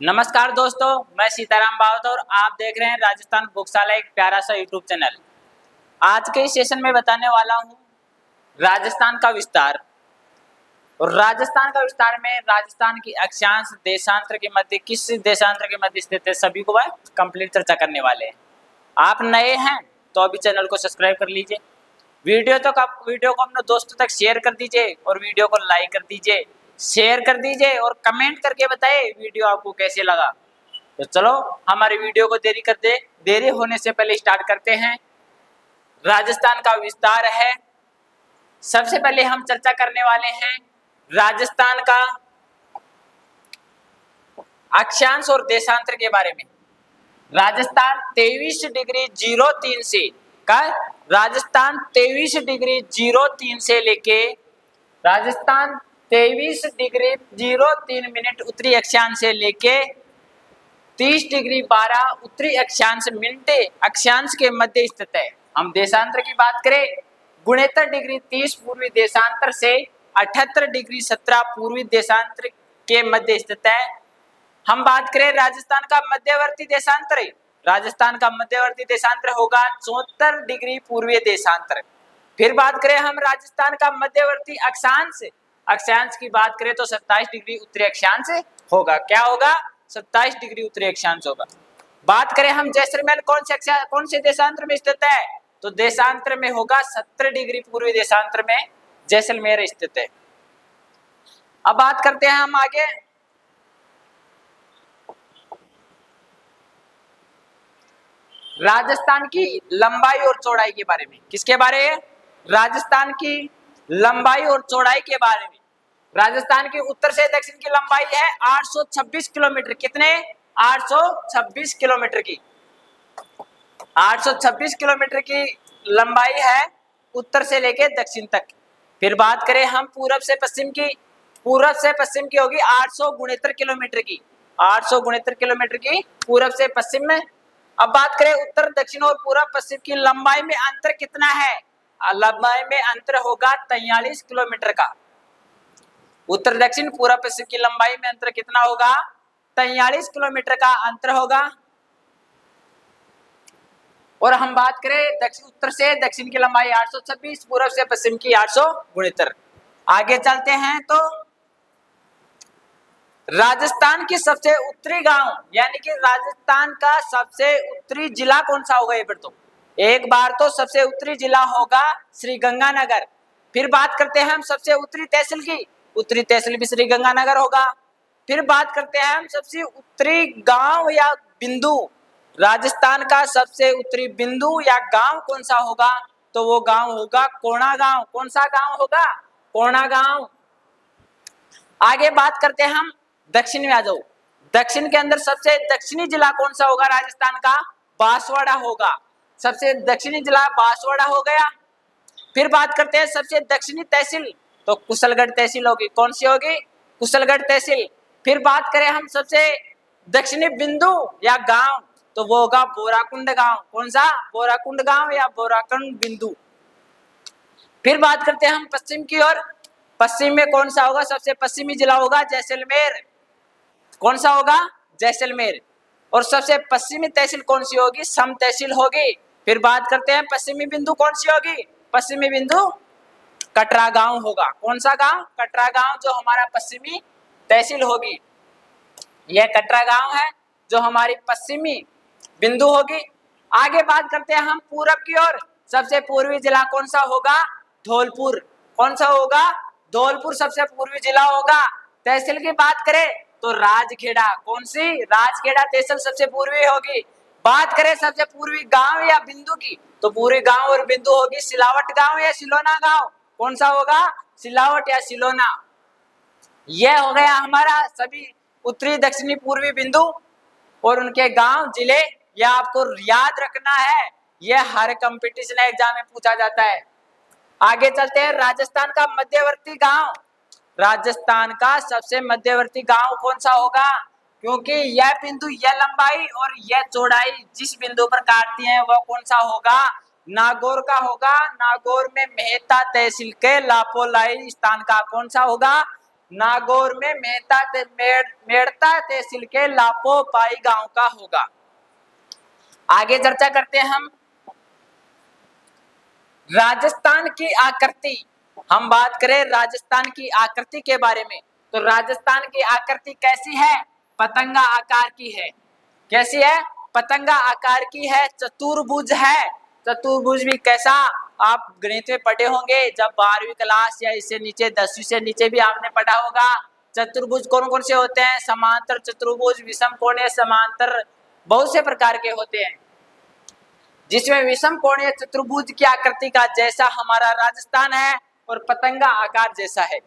नमस्कार दोस्तों, मैं सीताराम बावत और आप देख रहे हैं राजस्थान बुकशाला, एक प्यारा सा यूट्यूब चैनल। आज के इस सेशन में बताने वाला हूँ राजस्थान का विस्तार। और राजस्थान का विस्तार में राजस्थान की अक्षांश देशांतर के मध्य किस देशांतर के मध्य स्थित है, सभी को वह कंप्लीट चर्चा करने वाले हैं। आप नए हैं तो अभी चैनल को सब्सक्राइब कर लीजिए। वीडियो को अपने दोस्तों तक शेयर कर दीजिए और वीडियो को लाइक कर दीजिए, शेयर कर दीजिए और कमेंट करके बताइए वीडियो आपको कैसे लगा। तो चलो हमारे वीडियो को देरी होने से पहले स्टार्ट करते हैं। राजस्थान का विस्तार है। सबसे पहले हम चर्चा करने वाले हैं राजस्थान का अक्षांश और देशांतर के बारे में। राजस्थान 23 डिग्री 03 से राजस्थान 23 डिग्री 03 से लेके राजस्थान 23 डिग्री 03 मिनट उत्तरी अक्षांश से लेके 30 डिग्री 12 उत्तरी अक्षांश मिनट अक्षांश के मध्य स्थित है। हम देशांतर की बात करें, 69 डिग्री 30 पूर्वी देशांतर से 78 डिग्री 17 पूर्वी देशांतर के मध्य स्थित है। हम बात करें राजस्थान का मध्यवर्ती देशांतर, राजस्थान का मध्यवर्ती देशांतर होगा 74 डिग्री पूर्वीय देशांतर। फिर बात करें हम राजस्थान का मध्यवर्ती अक्षांश की बात करें तो 27 डिग्री उत्तरी अक्षांश होगा। क्या होगा? 27 डिग्री उत्तरी अक्षांश होगा। बात करें हम जैसलमेर कौन से देशांतर में स्थित है, तो देशांतर में होगा 70 डिग्री पूर्वी देशांतर में जैसलमेर स्थित है। अब बात करते हैं हम आगे राजस्थान की लंबाई और चौड़ाई के बारे में। किसके बारे में? राजस्थान की लंबाई और चौड़ाई के बारे में। राजस्थान की उत्तर से दक्षिण की लंबाई है 826 किलोमीटर। कितने? 826 किलोमीटर की 826 किलोमीटर की लंबाई है उत्तर से लेके दक्षिण तक। फिर बात करें हम पूरब से पश्चिम की होगी 869 किलोमीटर की 869 किलोमीटर की पूरब से पश्चिम में। अब बात करें उत्तर दक्षिण और पूर्व पश्चिम की लंबाई में अंतर कितना है? लंबाई में अंतर होगा 43 किलोमीटर का। उत्तर दक्षिण पूर्व पश्चिम की लंबाई में अंतर कितना होगा? 43 किलोमीटर का अंतर होगा। और हम बात करें उत्तर से दक्षिण की लंबाई 826, पूर्व से पश्चिम की 869। आगे चलते हैं तो राजस्थान की सबसे उत्तरी गांव यानी कि राजस्थान का सबसे उत्तरी जिला कौन सा होगा? ये फिर तो एक बार तो सबसे उत्तरी जिला होगा श्री गंगानगर। फिर बात करते हैं हम सबसे उत्तरी तहसील की, उत्तरी तहसील भी श्री गंगानगर होगा। फिर बात करते हैं हम सबसे उत्तरी गांव या बिंदु, राजस्थान का सबसे उत्तरी बिंदु या गांव कौन सा होगा? तो वो गांव होगा कोणा गांव। कौन सा गांव होगा? कोणा गांव। आगे बात करते हैं हम दक्षिण में आ जाओ। दक्षिण के अंदर सबसे दक्षिणी जिला कौन सा होगा? राजस्थान का बांसवाड़ा होगा। सबसे दक्षिणी जिला बांसवाड़ा हो गया। फिर बात करते हैं सबसे दक्षिणी तहसील, तो कुशलगढ़ तहसील होगी। कौन सी होगी? कुशलगढ़ तहसील। फिर बात करें हम सबसे दक्षिणी बिंदु या गांव, तो वो होगा बोराकुंड गांव। कौन सा? बोराकुंड गांव या बोराकुंड बिंदु। फिर बात करते हैं हम पश्चिम की ओर। पश्चिम में कौन सा होगा? सबसे पश्चिमी जिला होगा जैसलमेर। कौन सा होगा? जैसलमेर। और सबसे पश्चिमी तहसील कौन सी होगी? सम तहसील होगी। फिर बात करते हैं पश्चिमी बिंदु कौन सी होगी? पश्चिमी बिंदु कटरा गांव होगा। कौन सा गांव? कटरा गांव, जो हमारा पश्चिमी तहसील होगी। यह कटरा गांव है जो हमारी पश्चिमी बिंदु होगी। आगे बात करते हैं हम पूरब की ओर। सबसे पूर्वी जिला कौन सा होगा? धौलपुर। कौन सा होगा? धौलपुर सबसे पूर्वी जिला होगा। तहसील की बात करें तो राजखेड़ा। कौन सी? राजखेड़ा तहसील सबसे पूर्वी होगी। बात करें सबसे पूर्वी गांव या बिंदु की, तो पूर्वी गांव और बिंदु होगी सिलावट गांव या सिलोना गांव। कौन सा होगा? सिलावट या सिलोना। यह हो गया हमारा सभी उत्तरी दक्षिणी पूर्वी बिंदु और उनके गांव जिले। यह आपको याद रखना है, यह हर कंपटीशन एग्जाम में पूछा जाता है। आगे चलते हैं राजस्थान का मध्यवर्ती गांव। राजस्थान का सबसे मध्यवर्ती गांव कौन सा होगा? क्योंकि यह बिंदु, यह लंबाई और यह चौड़ाई जिस बिंदु पर काटती है वह कौन सा होगा? नागौर का होगा। नागौर में मेहता तहसील के लापोलाई स्थान का कौन सा होगा? नागौर में मेड़ता तहसील के लापोपाई गांव का होगा। आगे चर्चा करते हैं हम राजस्थान की आकृति। हम बात करें राजस्थान की आकृति के बारे में, तो राजस्थान की आकृति कैसी है? पतंगा आकार की है। कैसी है? पतंगा आकार की है, चतुर्भुज है। चतुर्भुज भी कैसा? आप गणित में पढ़े होंगे जब 12वीं क्लास या इससे नीचे 10वीं से नीचे भी आपने पढ़ा होगा। चतुर्भुज कौन कौन से होते हैं? समांतर चतुर्भुज, विषम कोणीय समांतर, बहुत से प्रकार के होते हैं, जिसमें विषम कोणीय चतुर्भुज की आकृति का जैसा हमारा राजस्थान है और पतंगा आकार जैसा है।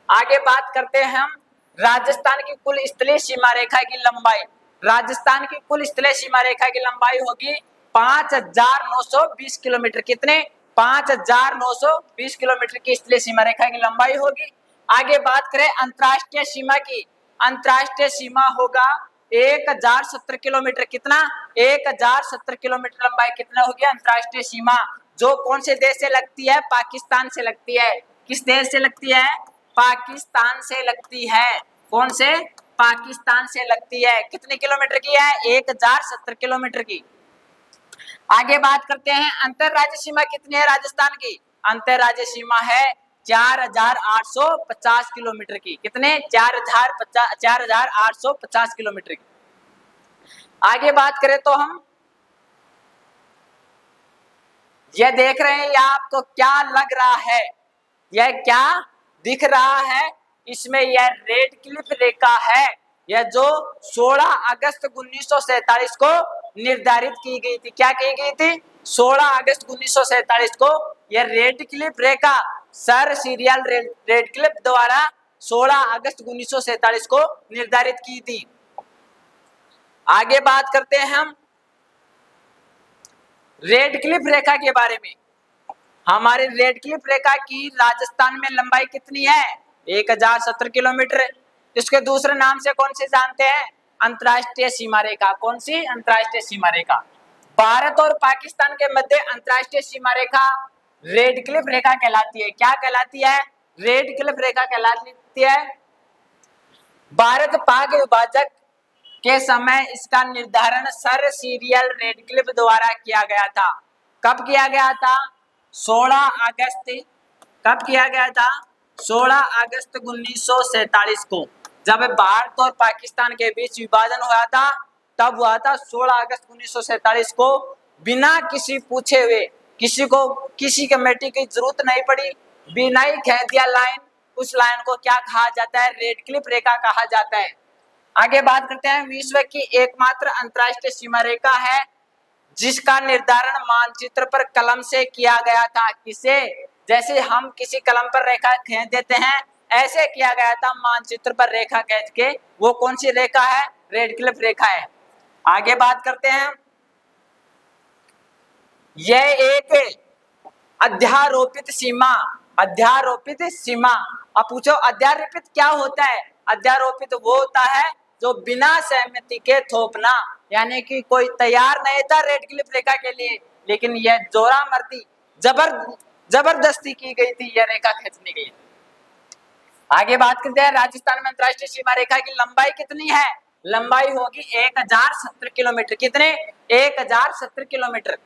आगे बात करते हैं हम राजस्थान की कुल स्थलीय सीमा रेखा की लंबाई। राजस्थान की कुल स्थलीय सीमा रेखा की लंबाई होगी 5,920 किलोमीटर। कितने? 5,920 किलोमीटर की स्थलीय सीमा रेखा की लंबाई होगी। आगे बात करें अंतर्राष्ट्रीय सीमा की, अंतर्राष्ट्रीय सीमा होगा 1,070 किलोमीटर। कितना? 1,070 किलोमीटर लंबाई कितना होगी अंतर्राष्ट्रीय सीमा, जो कौन से देश से लगती है? पाकिस्तान से लगती है। किस देश से लगती है? पाकिस्तान से लगती है। कौन से? पाकिस्तान से लगती है। कितने किलोमीटर की है? 1,070 किलोमीटर की। आगे बात करते हैं अंतरराज्य सीमा कितनी है राजस्थान की? अंतरराज्य सीमा है 4,850 किलोमीटर की। कितने? 4,850 किलोमीटर की। आगे बात करें तो हम यह देख रहे हैं, यह आपको क्या लग रहा है? यह क्या दिख रहा है? इसमें यह रेड क्लिफ रेखा है, यह जो 16 अगस्त 1947 को निर्धारित की गई थी। क्या की गई थी? 16 अगस्त 1947 को यह रेड क्लिफ रेखा सर सीरियल रेड क्लिफ द्वारा 16 अगस्त 1947 को निर्धारित की थी। आगे बात करते हैं हम रेड क्लिफ रेखा के बारे में। हमारे रेड क्लिफ रेखा की राजस्थान में लंबाई कितनी है? 1,070 किलोमीटर। इसके दूसरे नाम से कौन से जानते हैं? अंतर्राष्ट्रीय सीमा रेखा। कौन सी? अंतर्राष्ट्रीय सीमा रेखा। भारत और पाकिस्तान के मध्य अंतर्राष्ट्रीय सीमा रेखा रेड क्लिफ रेखा कहलाती है। क्या कहलाती है? रेड क्लिफ रेखा कहलाती है। भारत पाक विभाजक के समय इसका निर्धारण सर सीरियल रेड क्लिफ द्वारा किया गया था। कब किया गया था? 16 अगस्त। कब किया गया था? 16 अगस्त 1947 को, जब भारत और पाकिस्तान के बीच विभाजन हुआ था, तब हुआ था 16 अगस्त 1947 को। बिना किसी पूछे हुए, किसी कमेटी की जरूरत नहीं पड़ी, बिना ही कह दिया लाइन, उस लाइन को क्या कहा जाता है? रेड क्लिफ रेखा कहा जाता है। आगे बात करते हैं विश्व की एकमात्र अंतर्राष्ट्रीय सीमा रेखा है जिसका निर्धारण मानचित्र पर कलम से किया गया था। किसे? जैसे हम किसी कलम पर रेखा खींच देते हैं, ऐसे किया गया था मानचित्र पर रेखा खींच के। वो कौन सी रेखा है? रेड क्लिफ रेखा है। आगे बात करते हैं, यह एक अध्यारोपित सीमा। अध्यारोपित सीमा। अब पूछो अध्यारोपित क्या होता है? अध्यारोपित वो होता है जो बिना सहमति के थोपना, यानी कि कोई तैयार नहीं था रेड क्लिफ रेखा के लिए, लेकिन यह जोरा मर्दी जबरदस्ती की गई थी यह रेखा खींचने के लिए। आगे बात करते हैं राजस्थान में अंतर्राष्ट्रीय सीमा रेखा की लंबाई कितनी है? लंबाई होगी 1,070 किलोमीटर। कितने? 1,070 किलोमीटर।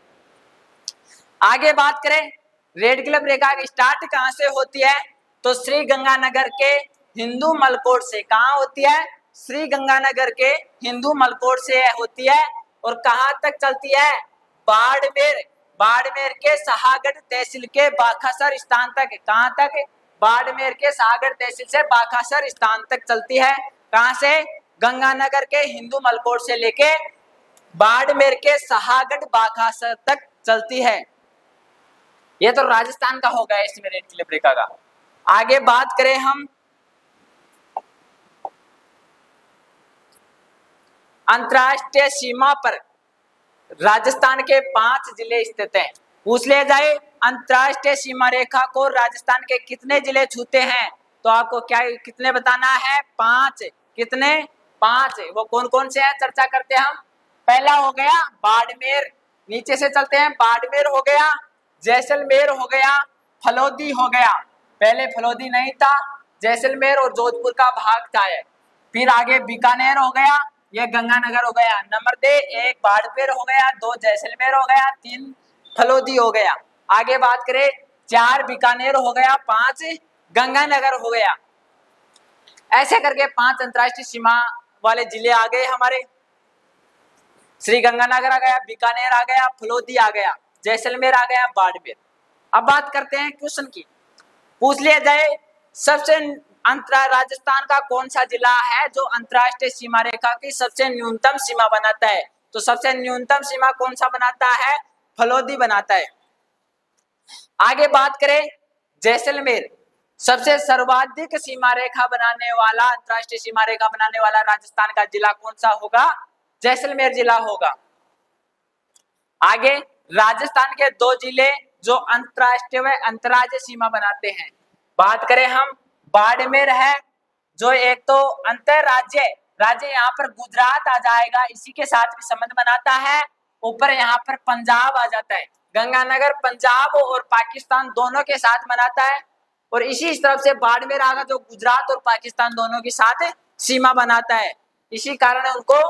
आगे बात करें रेड क्लिफ रेखा की स्टार्ट कहां से होती है? तो श्री गंगानगर के हिंदू मलकोट से। कहां होती है? श्री गंगानगर के हिंदू मलकोट से होती है। और कहां तक चलती है? बाड़मेर। बाड़मेर के सहागढ़ तहसील के बाखासर स्थान तक। कहां तक? बाड़मेर के सहागढ़ तहसील से बाखासर स्थान तक चलती है। कहां से? गंगानगर के हिंदू मलकोट से लेके बाड़मेर के सहागढ़ बाखासर तक चलती है। ये तो राजस्थान का होगा इसमें रेड क्लिफ रेखा का। आगे बात करें हम अंतर्राष्ट्रीय सीमा पर राजस्थान के 5 जिले स्थित हैं। पूछ लिया जाए अंतर्राष्ट्रीय सीमा रेखा को राजस्थान के कितने जिले छूते हैं, तो आपको क्या कितने बताना है? 5। कितने? 5। वो कौन कौन से हैं चर्चा करते हैं हम। पहला हो गया बाड़मेर, नीचे से चलते हैं, बाड़मेर हो गया, जैसलमेर हो गया, फलौदी हो गया। पहले फलौदी नहीं था, जैसलमेर और जोधपुर का भाग था है। फिर आगे बीकानेर हो गया, यह गंगानगर हो गया। नंबर दे, 1 बाड़मेर हो गया, 2 जैसलमेर हो गया, 3 फलोदी हो गया। आगे बात करें, 4 बीकानेर हो गया, 5 गंगानगर हो गया। ऐसे करके 5 अंतरराष्ट्रीय सीमा वाले जिले आ गए हमारे। श्री गंगानगर आ गया, बीकानेर आ गया, फलोदी आ गया, जैसलमेर आ गया, बाड़मेर। अब बात करते हैं क्वेश्चन की। पूछ लिया जाए सबसे राजस्थान का कौन सा जिला है जो अंतरराष्ट्रीय सीमा रेखा की सबसे न्यूनतम सीमा बनाता है? तो सबसे न्यूनतम सीमा कौन सा बनाता है? फलोदी बनाता है। आगे बात करें, जैसलमेर सबसे सर्वाधिक सीमा रेखा बनाने वाला, अंतरराष्ट्रीय सीमा रेखा बनाने वाला राजस्थान का जिला कौन सा होगा? जैसलमेर जिला होगा। आगे राजस्थान के 2 जिले जो अंतरराष्ट्रीय व अंतर्राज्यीय सीमा बनाते हैं, बात करें हम, बाड़मेर है जो एक तो अंतरराज्य राज्य, यहाँ पर गुजरात आ जाएगा, इसी के साथ भी संबंध बनाता है। ऊपर यहाँ पर पंजाब आ जाता है। गंगानगर पंजाब और पाकिस्तान दोनों के साथ बनाता है, और इसी तरफ से बाड़मेर आगा जो गुजरात और पाकिस्तान दोनों के साथ सीमा बनाता है। इसी कारण उनको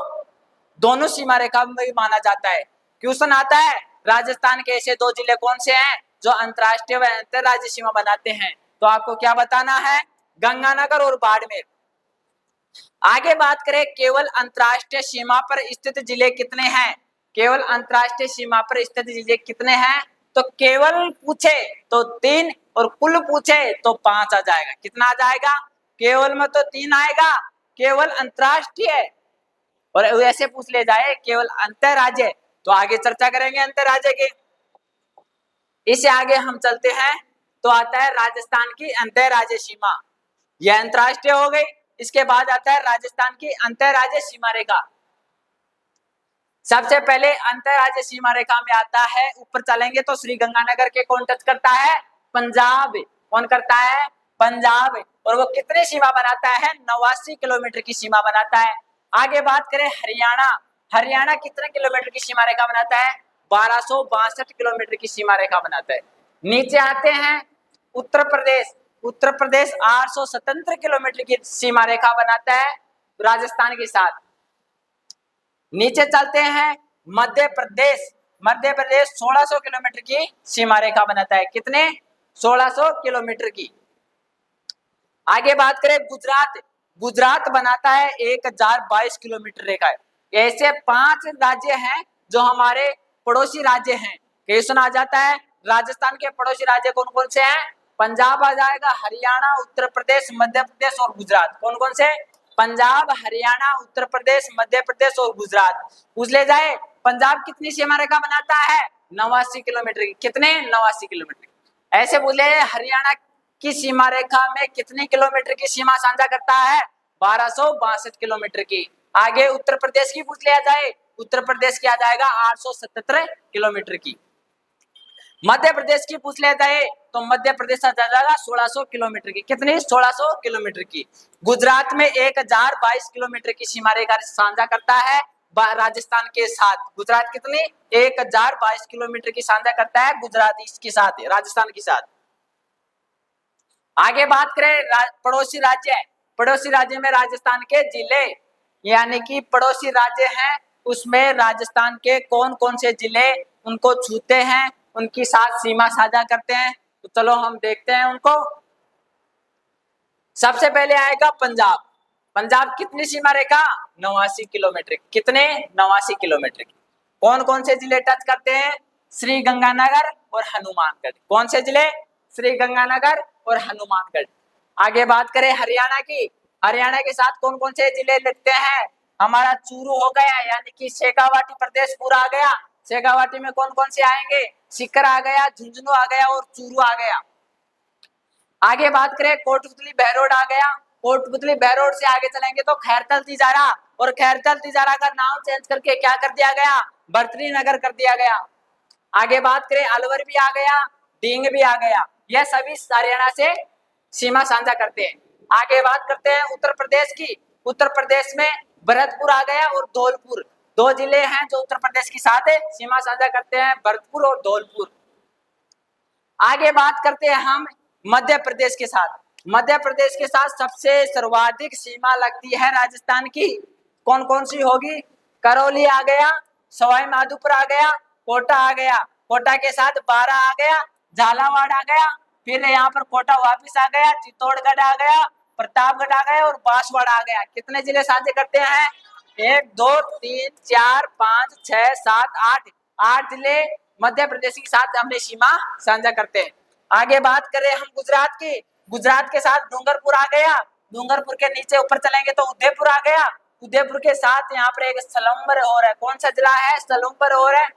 दोनों सीमा रेखा में माना जाता है। क्वेश्चन आता है, राजस्थान के ऐसे 2 जिले कौन से हैं जो अंतरराष्ट्रीय व अंतरराज्यीय सीमा बनाते हैं? तो आपको क्या बताना है? गंगानगर और बाड़मेर। आगे बात करें, केवल अंतरराष्ट्रीय सीमा पर स्थित जिले कितने हैं? केवल अंतरराष्ट्रीय सीमा पर स्थित जिले कितने हैं? तो केवल पूछे तो 3 और कुल पूछे तो 5 आ जाएगा। कितना आ जाएगा? केवल में तो 3 आएगा, केवल अंतरराष्ट्रीय, और ऐसे पूछ ले जाए केवल अंतरराज्य तो आगे चर्चा करेंगे अंतरराज्य के। इससे आगे हम चलते हैं तो आता है राजस्थान की अंतरराज्यीय सीमा, यह अंतरराष्ट्रीय हो गई। इसके बाद आता है राजस्थान की अंतरराज्यीय सीमा रेखा। सबसे पहले अंतरराज्यीय सीमा रेखा में आता है, ऊपर चलेंगे तो श्री गंगानगर के कौन टच करता है? पंजाब। कौन करता है? पंजाब। और वो कितनी सीमा बनाता है? 89 किलोमीटर की सीमा बनाता है। आगे बात करें हरियाणा, हरियाणा कितने किलोमीटर की सीमा रेखा बनाता है? 1262 किलोमीटर की सीमा रेखा बनाता है। नीचे आते हैं उत्तर प्रदेश, उत्तर प्रदेश 877 किलोमीटर की सीमा रेखा बनाता है राजस्थान के साथ। नीचे चलते हैं मध्य प्रदेश, मध्य प्रदेश 1600 किलोमीटर की सीमा रेखा बनाता है। कितने? 1600 किलोमीटर की। आगे बात करें गुजरात, गुजरात बनाता है 1022 किलोमीटर रेखा है। ऐसे 5 राज्य हैं जो हमारे पड़ोसी राज्य हैं। क्वेश्चन आ जाता है राजस्थान के पड़ोसी राज्य कौन कौन से हैं? पंजाब आ जाएगा, हरियाणा, उत्तर प्रदेश, मध्य प्रदेश और गुजरात। कौन कौन से? पंजाब, हरियाणा, उत्तर प्रदेश, मध्य प्रदेश और गुजरात। पूछ ले जाए पंजाब कितनी सीमा रेखा बनाता है? 89 किलोमीटर की। कितने? 89 किलोमीटर। ऐसे बोले हरियाणा की सीमा रेखा में कितने किलोमीटर की सीमा साझा करता है? 1262 किलोमीटर की। आगे उत्तर प्रदेश की पूछ लिया जाए, उत्तर प्रदेश की आ जाएगा 877 किलोमीटर की। मध्य प्रदेश की पूछ लिया जाए तो मध्य प्रदेश आ जाएगा 1600 किलोमीटर की। कितनी? 1600 किलोमीटर की। गुजरात में 1022 किलोमीटर की सीमा रेखा साझा करता है राजस्थान के साथ। गुजरात कितनी? 1022 किलोमीटर की साझा करता है गुजरात इसके साथ, राजस्थान के साथ। आगे बात करें पड़ोसी राज्य, पड़ोसी राज्य में राजस्थान के जिले, यानी कि पड़ोसी राज्य हैं उसमें राजस्थान के कौन कौन से जिले उनको छूते हैं, उनकी साथ सीमा साझा करते हैं। तो चलो हम देखते हैं उनको। सबसे पहले आएगा पंजाब। पंजाब कितनी सीमा रेखा? 89 किलोमीटर। कितने? 89 किलोमीटर की। कौन कौन से जिले टच करते हैं? श्री गंगानगर और हनुमानगढ़। कौन से जिले? श्री गंगानगर और हनुमानगढ़। आगे बात करें हरियाणा की, हरियाणा के साथ कौन कौन से जिले लगते हैं? हमारा चूरू हो गया, यानी कि शेखावाटी प्रदेश पूरा आ गया। शेखावाटी में कौन कौन से आएंगे? सीकर आ गया, झुंझुनू आ गया और चूरू आ गया। आगे बात करें कोटपुतली बहरोड आ गया। कोटपुतली बहरोड से आगे चलेंगे तो खैरतल तिजारा, और खैरतल तिजारा का नाम चेंज करके क्या कर दिया गया? बर्तरी नगर कर दिया गया। आगे बात करें अलवर भी आ गया, डींग भी आ गया। यह सभी हरियाणा से सीमा साझा करते हैं। आगे बात करते हैं उत्तर प्रदेश की। उत्तर प्रदेश में भरतपुर आ गया और धौलपुर, 2 जिले हैं जो उत्तर प्रदेश के साथ सीमा साझा करते हैं, भरतपुर और धौलपुर। आगे बात करते हैं हम मध्य प्रदेश के साथ। मध्य प्रदेश के साथ सबसे सर्वाधिक सीमा लगती है राजस्थान की, कौन कौन सी होगी? करौली आ गया, सवाई माधोपुर आ गया, कोटा आ गया, कोटा के साथ बारा आ गया, झालावाड़ आ गया, फिर यहाँ पर कोटा वापिस आ गया, चित्तौड़गढ़ आ गया, प्रतापगढ़ आ गया और बांसवाड़ा आ गया। कितने जिले साझे करते हैं? 1 2 3 4 5 6 7 8, 8 जिले मध्य प्रदेश के साथ हमने सीमा साझा करते हैं। आगे बात करें हम गुजरात की, गुजरात के साथ डूंगरपुर आ गया, डूंगरपुर के नीचे ऊपर चलेंगे तो उदयपुर आ गया, उदयपुर के साथ यहाँ पर एक सलम्बर और है, कौन सा जिला है? सलम्बर और है,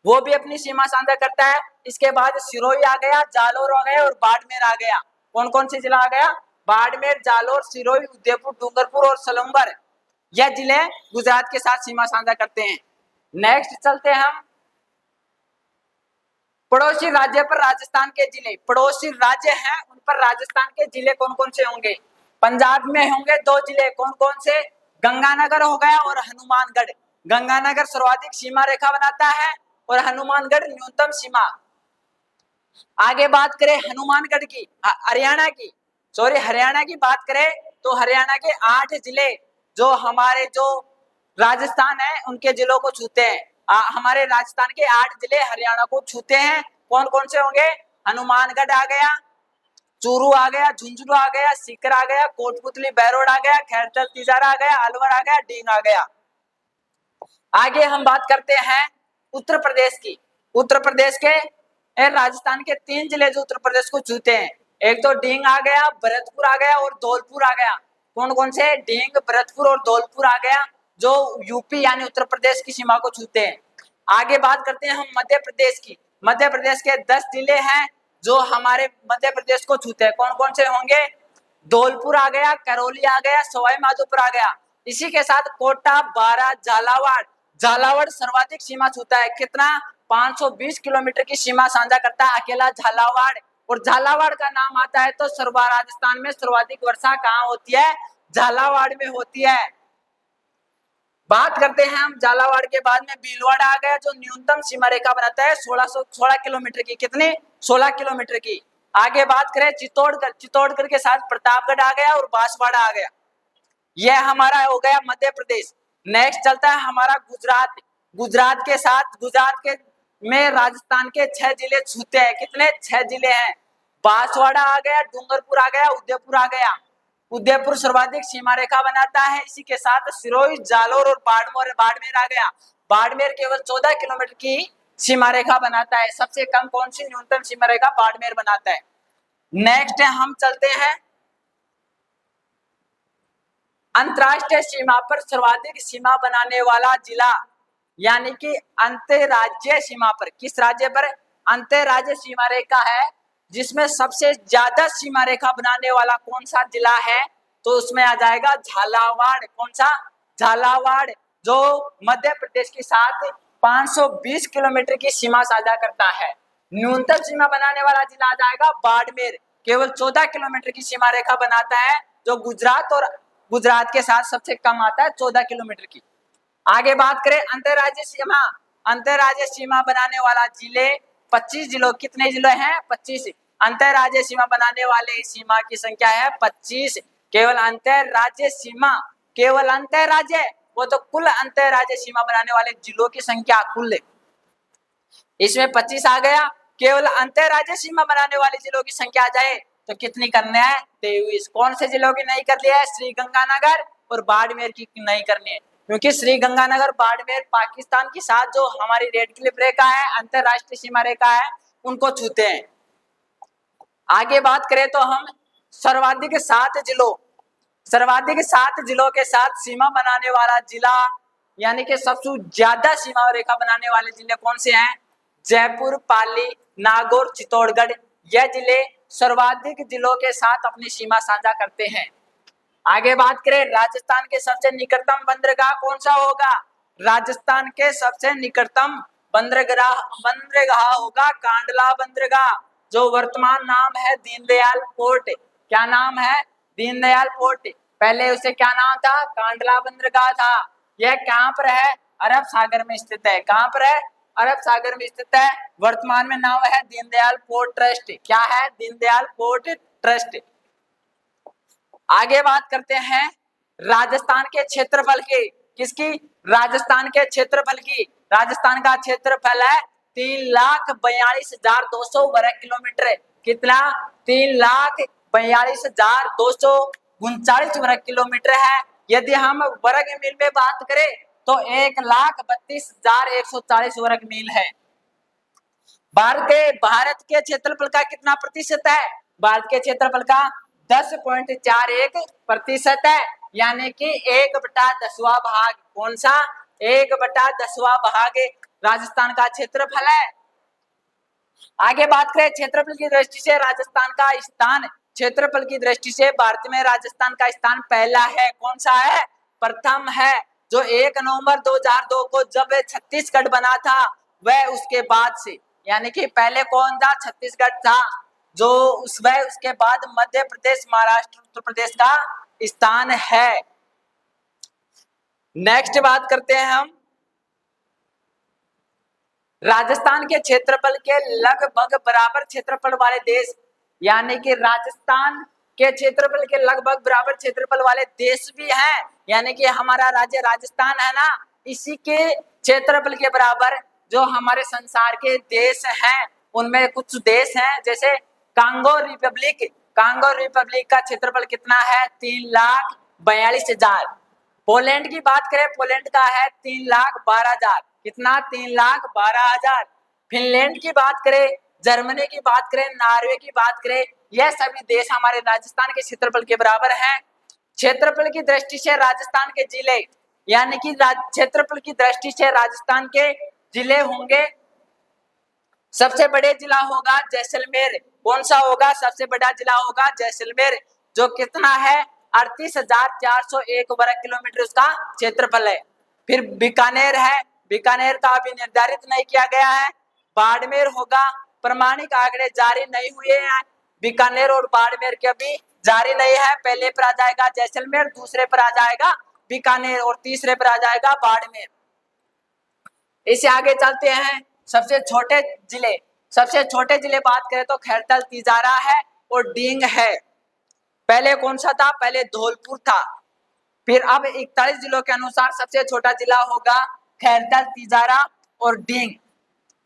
वो भी अपनी सीमा साझा करता है। इसके बाद सिरोही आ गया, जालोर आ गया और बाड़मेर आ गया। कौन कौन से जिला आ गया? बाड़मेर, जालोर, सिरोही, उदयपुर, डूंगरपुर और सलम्बर, यह जिले गुजरात के साथ सीमा साझा करते हैं। नेक्स्ट चलते हैं हम पड़ोसी राज्य पर राजस्थान के जिले, पड़ोसी राज्य हैं उन पर राजस्थान के जिले कौन कौन से होंगे? पंजाब में होंगे 2 जिले, कौन कौन से? गंगानगर हो गया और हनुमानगढ़। गंगानगर सर्वाधिक सीमा रेखा बनाता है और हनुमानगढ़ न्यूनतम सीमा। आगे बात करें हनुमानगढ़ की, हरियाणा की, सॉरी हरियाणा की बात करें तो हरियाणा के 8 जिले जो हमारे जो राजस्थान है उनके जिलों को छूते हैं। हमारे राजस्थान के 8 जिले हरियाणा को छूते हैं। कौन कौन से होंगे? हनुमानगढ़ आ गया, चूरू आ गया, झुंझुनू आ गया, सीकर आ गया, कोटपुतली बहरोड आ गया, खैरचर तिजारा आ गया, अलवर आ गया, डींग आ गया। आगे हम बात करते हैं उत्तर प्रदेश की, उत्तर प्रदेश के राजस्थान के 3 जिले जो उत्तर प्रदेश को छूते हैं, एक तो डींग आ गया, भरतपुर आ गया और धौलपुर आ गया। कौन कौन से? डींग, भरतपुर और धौलपुर आ गया जो यूपी यानी उत्तर प्रदेश की सीमा को छूते हैं। आगे बात करते हैं हम मध्य प्रदेश की, मध्य प्रदेश के 10 जिले हैं जो हमारे मध्य प्रदेश को छूते हैं। कौन कौन से होंगे? धौलपुर आ गया, करौली आ गया, सवाई माधोपुर आ गया। इसी के साथ कोटा, बारा, झालावाड़, झालावाड़ सर्वाधिक सीमा छूता है। कितना? 520 किलोमीटर की सीमा साझा करता है अकेला झालावाड़। और झालावाड़ का नाम आता है तो राजस्थान में सर्वाधिक वर्षा कहाँ होती है? झालावाड़ में होती है। बात करते हैं हम झालावाड़ के बाद में भीलवाड़ा आ गया जो न्यूनतम सीमा रेखा बनाता है 1616 किलोमीटर की। कितनी? 16 किलोमीटर की। आगे बात करें चित्तौड़गढ़, चित्तौड़गढ़ के साथ प्रतापगढ़ आ गया और बांसवाड़ा आ गया। यह हमारा हो गया मध्य प्रदेश। नेक्स्ट चलता है हमारा गुजरात, गुजरात के साथ गुजरात के में राजस्थान के 6 जिले छूते हैं। कितने? 6 जिले हैं। बांसवाड़ा आ गया, डूंगरपुर आ गया, उदयपुर आ गया। उदयपुर सर्वाधिक सीमा रेखा बनाता है। इसी के साथ सिरोही, जालोर और बाड़मेर आ गया। बाड़मेर केवल 14 किलोमीटर की सीमा रेखा बनाता है। सबसे कम कौन सी न्यूनतम सीमा रेखा? बाड़मेर बनाता है। नेक्स्ट हम चलते हैं अंतरराष्ट्रीय सीमा पर सर्वाधिक सीमा बनाने वाला जिला, यानी कि अंतरराज्यीय सीमा पर। किस राज्य पर? अंतरराज्यीय सीमा रेखा है जिसमें सबसे ज्यादा सीमा रेखा बनाने वाला कौन सा जिला है? तो उसमें आ जाएगा झालावाड़। कौन सा? झालावाड़, जो मध्य प्रदेश के साथ 520 किलोमीटर की सीमा साझा करता है। न्यूनतम सीमा बनाने वाला जिला आ जाएगा बाड़मेर, केवल 14 किलोमीटर की सीमा रेखा बनाता है, जो गुजरात के साथ सबसे कम आता है 14 किलोमीटर की। आगे बात करें अंतरराज्यीय सीमा, अंतरराज्यीय सीमा बनाने वाला जिले 25 जिलों, कितने जिले हैं? 25। अंतरराज्यीय सीमा बनाने वाले सीमा की संख्या है 25। केवल अंतरराज्यीय सीमा, केवल अंतरराज्य, वो तो कुल अंतरराज्यीय सीमा बनाने वाले जिलों की संख्या कुल, इसमें 25 आ गया। केवल अंतरराज्यीय सीमा बनाने वाले जिलों की संख्या आ जाए तो कितनी करना है? 23। कौन से जिलों की नहीं कर लिया है? श्रीगंगानगर और बाड़मेर की नहीं करनी है, क्योंकि श्रीगंगानगर, बाड़मेर पाकिस्तान के साथ जो हमारी रेड क्लिफ रेखा है, अंतरराष्ट्रीय सीमा रेखा है, उनको छूते हैं। आगे बात करें तो हम सर्वाधिक 7 जिलों के साथ सीमा बनाने वाला जिला, यानी कि सबसे ज्यादा सीमा रेखा बनाने वाले जिले कौन से हैं? जयपुर, पाली, नागौर, चित्तौड़गढ़, यह जिले सर्वाधिक जिलों के साथ अपनी सीमा साझा करते हैं। आगे बात करें राजस्थान के सबसे निकटतम बंदरगाह कौन सा होगा? राजस्थान के सबसे निकटतम बंदरगाह होगा कांडला बंदरगाह, जो वर्तमान नाम है दीनदयाल पोर्ट। क्या नाम है? दीनदयाल पोर्ट। पहले उसे क्या नाम था? कांडला बंदरगाह था। यह कहाँ पर है? अरब सागर में स्थित है। कहाँ पर है? अरब सागर में स्थित है। वर्तमान में नाम है दीनदयाल पोर्ट ट्रस्ट। क्या है? Deendayal port trust. आगे बात करते हैं राजस्थान के क्षेत्रफल की, किसकी? राजस्थान के क्षेत्रफल की। राजस्थान का क्षेत्रफल है 3,42,200 वर्ग किलोमीटर। कितना? 3,42,239 वर्ग किलोमीटर है। यदि हम वर्ग मील में बात करें तो 1,32,140 वर्ग मील है। भारत के क्षेत्रफल का कितना प्रतिशत है? भारत के क्षेत्रफल का 10.41% है, यानी कि 1/10वां भाग। कौन सा? 1/10वां भाग राजस्थान का क्षेत्रफल है। आगे बात करें क्षेत्रफल की दृष्टि से राजस्थान का स्थान, क्षेत्रफल की दृष्टि से भारत में राजस्थान का स्थान पहला है। कौन सा है? प्रथम है। जो 1 नवंबर 2002 को जब छत्तीसगढ़ बना था वह उसके बाद से, यानी कि पहले कौन था? छत्तीसगढ़ था। जो उसके बाद मध्य प्रदेश, महाराष्ट्र, उत्तर प्रदेश का स्थान है। नेक्स्ट बात करते हैं हम राजस्थान के क्षेत्रफल के लगभग बराबर क्षेत्रफल वाले देश, यानी कि राजस्थान के क्षेत्रफल के लगभग बराबर क्षेत्रफल वाले देश भी हैं। यानी कि हमारा राज्य राजस्थान है ना, इसी के क्षेत्रफल के बराबर जो हमारे संसार के देश हैं उनमें कुछ देश हैं, जैसे कांगो रिपब्लिक। कांगो रिपब्लिक का क्षेत्रफल कितना है? 3,42,000। पोलैंड की बात करें, पोलैंड का है 3,12,000। कितना? 3,12,000। फिनलैंड की बात करें, जर्मनी की बात करें, नॉर्वे की बात करें, यह सभी देश हमारे राजस्थान के क्षेत्रफल के बराबर हैं। क्षेत्रफल की दृष्टि से राजस्थान के जिले, यानी कि क्षेत्रफल की दृष्टि से राजस्थान के जिले होंगे। सबसे बड़े जिला होगा जैसलमेर। कौन सा होगा? सबसे बड़ा जिला होगा जैसलमेर, जो कितना है? 38,401 वर्ग किलोमीटर उसका क्षेत्रफल है। फिर बीकानेर है, बीकानेर का अभी निर्धारित नहीं किया गया है। बाड़मेर होगा, प्रमाणिक आंकड़े जारी नहीं हुए हैं। बीकानेर और बाड़मेर के अभी जारी नहीं है। पहले पर आ जाएगा जैसलमेर, दूसरे पर आ जाएगा बीकानेर और तीसरे पर आ जाएगा बाड़मेर। इसे आगे चलते हैं सबसे छोटे जिले। सबसे छोटे जिले बात करें तो खैरतल, तिजारा है और डींग है। पहले कौन सा था? पहले धौलपुर था। फिर अब 41 जिलों के अनुसार सबसे छोटा जिला होगा खैरतल, तिजारा और डींग।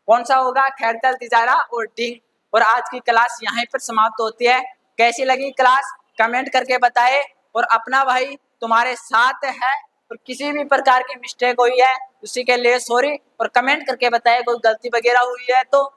कौन सा होगा? खैरतल, तिजारा और डींग। और आज की क्लास यहीं पर समाप्त होती है। कैसी लगी क्लास? कमेंट करके बताएं। और अपना भाई तुम्हारे साथ है, और किसी भी प्रकार की मिस्टेक हुई है उसी के लिए सॉरी, और कमेंट करके बताएं कोई गलती वगैरह हुई है तो